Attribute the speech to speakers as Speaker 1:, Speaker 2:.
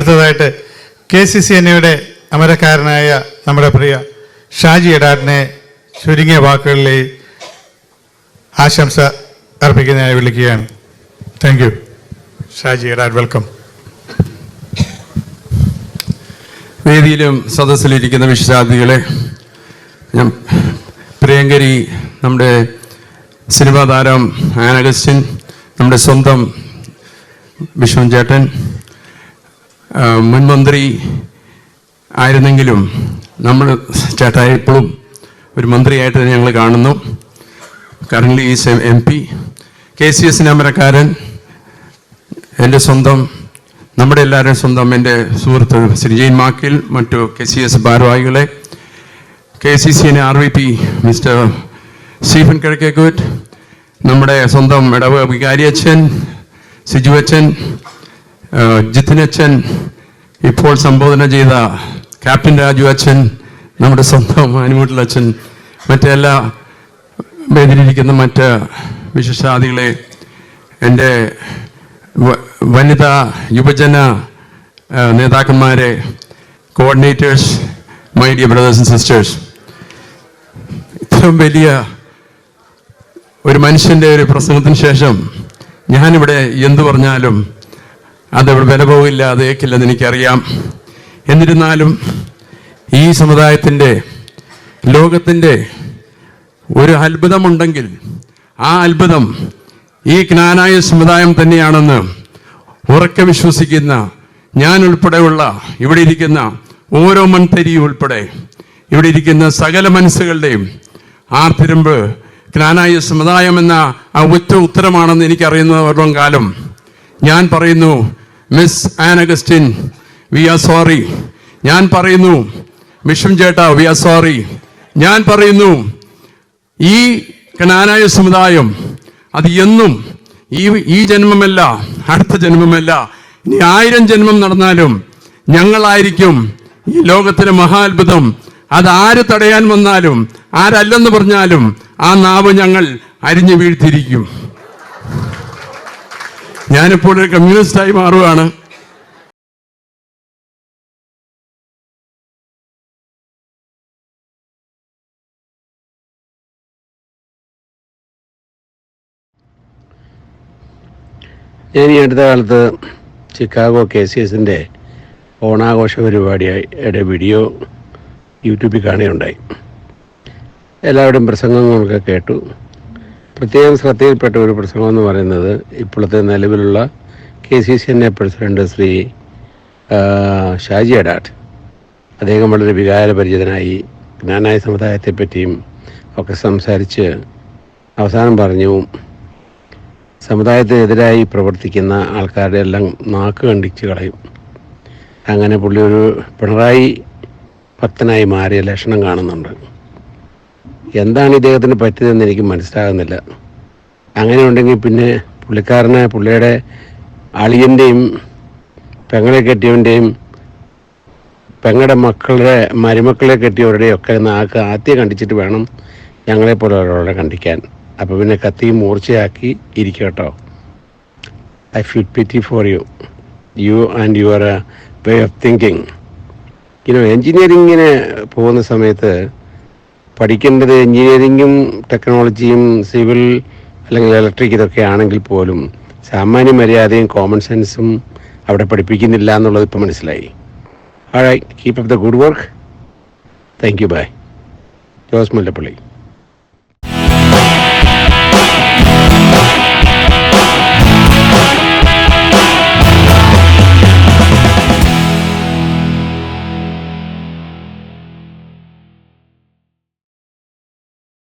Speaker 1: അടുത്തതായിട്ട് KCCNയുടെ അമരക്കാരനായ നമ്മുടെ പ്രിയ ഷാജി എടാട്ടിനെ ചുരുങ്ങിയ വാക്കുകളിലെ ആശംസ അർപ്പിക്കുന്നതിനായി വിളിക്കുകയാണ്. Thank you. Shaji Edattu, welcome.
Speaker 2: വേദിയിലും സദസ്സിലിരിക്കുന്ന വിശിഷ്ടാതിഥികളെ, ഞാൻ പ്രിയങ്കരി നമ്മുടെ സിനിമാ താരം ആൻ അഗസ്റ്റിൻ, നമ്മുടെ സ്വന്തം വിശ്വൻ ചേട്ടൻ, മുൻമന്ത്രി ആയിരുന്നെങ്കിലും നമ്മൾ ചേട്ടായി ഇപ്പോഴും ഒരു മന്ത്രിയായിട്ട് തന്നെ ഞങ്ങൾ കാണുന്നു. Currently is MP. KCSൻ്റെ അമരക്കാരൻ, എൻ്റെ സ്വന്തം, നമ്മുടെ എല്ലാവരുടെയും സ്വന്തം എൻ്റെ സുഹൃത്ത് ശ്രീ ജെയിൻ മാക്കിൽ, മറ്റു KCS ഭാരവാഹികളെ, KCCN RVP mister Stephen Kizhakkekott, നമ്മുടെ സ്വന്തം ഇടവ വികാരിയച്ഛൻ സിജു അച്ഛൻ, ജിത്തിനച്ഛൻ, ഇപ്പോൾ സംബോധന ചെയ്ത ക്യാപ്റ്റൻ രാജു അച്ഛൻ, നമ്മുടെ സ്വന്തം അനുമൂട്ടിലച്ഛൻ, മറ്റെല്ലാ വേദിയിലിരിക്കുന്ന മറ്റ് വിശിഷ്ടാതികളെ, എൻ്റെ വനിതാ യുവജന നേതാക്കന്മാരെ, coordinators, my dear brothers and sisters, ഇത്രയും വലിയ ഒരു മനുഷ്യൻ്റെ ഒരു പ്രസംഗത്തിന് ശേഷം ഞാനിവിടെ എന്തു പറഞ്ഞാലും അതവിടെ വില പോകില്ല, അത് ഏക്കില്ലെന്ന് എനിക്കറിയാം. എന്നിരുന്നാലും ഈ സമുദായത്തിൻ്റെ, ലോകത്തിൻ്റെ ഒരു അത്ഭുതമുണ്ടെങ്കിൽ ആ അത്ഭുതം ഈ ജ്ഞാനായ സമുദായം തന്നെയാണെന്ന് ഉറക്കെ വിശ്വസിക്കുന്ന ഞാൻ ഉൾപ്പെടെയുള്ള ഇവിടെ ഇരിക്കുന്ന ഓരോ മൺതരിയും ഉൾപ്പെടെ ഇവിടെ ഇരിക്കുന്ന സകല മനസ്സുകളുടെയും ആർത്തിരുമ്പ് ജ്ഞാനായ സമുദായം എന്ന ആ ഒറ്റ ഉത്തരമാണെന്ന് എനിക്കറിയുന്നവരുടെ കാലം ഞാൻ പറയുന്നു, miss Ann Augustine, we are sorry. ഞാൻ പറയുന്നു, വിഷ്ണു ചേട്ടാ, വി ആർ സോറി. ഞാൻ പറയുന്നു, ഈ ജ്ഞാനായ സമുദായം അത് എന്നും ഈ ജന്മമല്ല, അടുത്ത ജന്മമല്ല, ഇനി 1000 ജന്മം നടന്നാലും ഞങ്ങളായിരിക്കും ഈ ലോകത്തിലെ മഹാത്ഭുതം. അത് ആര് തടയാൻ വന്നാലും, ആരല്ലെന്ന് പറഞ്ഞാലും ആ നാവ് ഞങ്ങൾ അരിഞ്ഞു വീഴ്ത്തിയിരിക്കും. ഞാനിപ്പോൾ ഒരു കമ്മ്യൂണിസ്റ്റായി മാറുകയാണ്.
Speaker 3: ഞാൻ ഈ അടുത്ത കാലത്ത് ചിക്കാഗോ KCSൻ്റെ ഓണാഘോഷ പരിപാടിയുടെ വീഡിയോ യൂട്യൂബിൽ കാണുകയുണ്ടായി. എല്ലാവരുടെയും പ്രസംഗങ്ങളൊക്കെ കേട്ടു. പ്രത്യേകം ശ്രദ്ധയിൽപ്പെട്ട ഒരു പ്രസംഗം എന്ന് പറയുന്നത് ഇപ്പോഴത്തെ നിലവിലുള്ള KCCNA പ്രസിഡന്റ് ശ്രീ ഷാജി എടാട്ട്. അദ്ദേഹം വളരെ വികാരപരിചിതനായി ജ്ഞാനായ സമുദായത്തെപ്പറ്റിയും ഒക്കെ സംസാരിച്ച് അവസാനം പറഞ്ഞു, സമുദായത്തിനെതിരായി പ്രവർത്തിക്കുന്ന ആൾക്കാരുടെ എല്ലാം നാക്ക് കണ്ടിച്ച് കളയും. അങ്ങനെ പുള്ളി ഒരു പിണറായി ഭക്തനായി മാറിയ ലക്ഷണം കാണുന്നുണ്ട്. എന്താണ് ഇദ്ദേഹത്തിന് പറ്റിയതെന്ന് എനിക്ക് മനസ്സിലാകുന്നില്ല. അങ്ങനെ ഉണ്ടെങ്കിൽ പിന്നെ പുള്ളിക്കാരനെ പുള്ളിയുടെ അളിയൻ്റെയും പെങ്ങളെ കെട്ടിയവൻ്റെയും പെങ്ങളുടെ മക്കളുടെ മരുമക്കളെ കെട്ടിയവരുടെയൊക്കെ നാക്ക് ആദ്യം കണ്ടിച്ചിട്ട് വേണം ഞങ്ങളെപ്പോലെ ഒരാളെ കണ്ടിക്കാൻ. അപ്പോൾ പിന്നെ കത്തിയും മൂർച്ചയാക്കി ഇരിക്കും കേട്ടോ. I feel pity for you and your way of thinking. എൻജിനീയറിങ്ങിന് പോകുന്ന സമയത്ത് പഠിക്കേണ്ടത് എൻജിനീയറിങ്ങും ടെക്നോളജിയും സിവിൽ അല്ലെങ്കിൽ ഇലക്ട്രിക് ഇതൊക്കെ ആണെങ്കിൽ പോലും സാമാന്യ മര്യാദയും കോമൺ സെൻസും അവിടെ പഠിപ്പിക്കുന്നില്ല എന്നുള്ളത് ഇപ്പോൾ മനസ്സിലായി. Alright, keep up the good work. Thank you. Bye. Jose Mullappally.